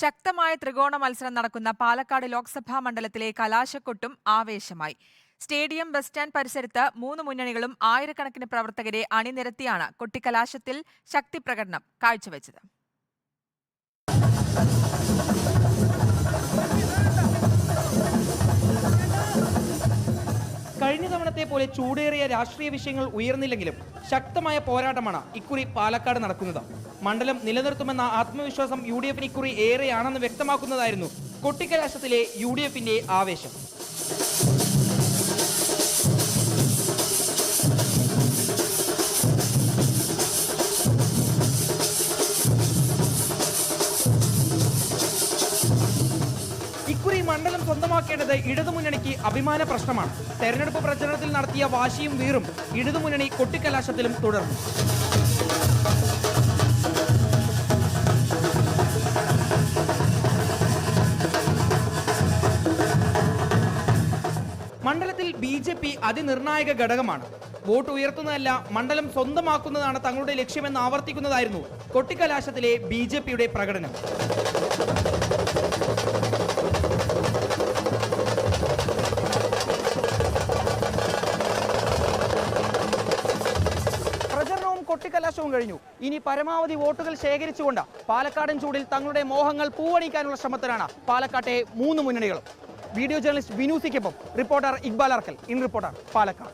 ശക്തമായ ത്രികോണ മത്സരം നടക്കുന്ന പാലക്കാട് ലോക്സഭാ മണ്ഡലത്തിലെ കലാശക്കൊട്ടും ആവേശമായി. സ്റ്റേഡിയം, ബസ് സ്റ്റാൻഡ് പരിസരത്ത് മൂന്ന് മുന്നണികളും ആയിരക്കണക്കിന് പ്രവർത്തകരെ അണിനിരത്തിയാണ് കൊട്ടിക്കലാശത്തിൽ ശക്തിപ്രകടനം കാഴ്ചവെച്ചത്. കഴിഞ്ഞ തവണത്തെ പോലെ ചൂടേറിയ രാഷ്ട്രീയ വിഷയങ്ങൾ ഉയർന്നില്ലെങ്കിലും ശക്തമായ പോരാട്ടമാണ് ഇക്കുറി പാലക്കാട് നടക്കുന്നത്. മണ്ഡലം നിലനിർത്തുമെന്ന ആത്മവിശ്വാസം UDF ഇക്കുറി ഏറെയാണെന്ന് വ്യക്തമാക്കുന്നതായിരുന്നു കൊട്ടിക്കലാശത്തിലെ UDFന്റെ ആവേശം. ഇക്കുറി മണ്ഡലം സ്വന്തമാക്കേണ്ടത് ഇടതുമുന്നണിക്ക് അഭിമാന പ്രശ്നമാണ്. തെരഞ്ഞെടുപ്പ് പ്രചരണത്തിൽ നടത്തിയ വാശിയും വീറും ഇടതുമുന്നണി കൊട്ടിക്കലാശത്തിലും തുടർന്നു. മണ്ഡലത്തിൽ BJP അതിനിർണായക ഘടകമാണ്. വോട്ട് ഉയർത്തുന്നതല്ല, മണ്ഡലം സ്വന്തമാക്കുന്നതാണ് തങ്ങളുടെ ലക്ഷ്യമെന്ന് ആവർത്തിക്കുന്നതായിരുന്നു കൊട്ടിക്കലാശത്തിലെ BJPയുടെ പ്രകടനം. പ്രചരണവും കൊട്ടിക്കലാശവും കഴിഞ്ഞു. ഇനി പരമാവധി വോട്ടുകൾ ശേഖരിച്ചുകൊണ്ട് പാലക്കാടൻ ചൂടിൽ തങ്ങളുടെ മോഹങ്ങൾ പൂവണിക്കാനുള്ള ശ്രമത്തിലാണ് പാലക്കാട്ടെ മൂന്ന് മുന്നണികളും. വീഡിയോ ജേർണലിസ്റ്റ് വിനൂസിക്കൊപ്പം reporter Iqbal Arkkal, in reporter, Palakkad.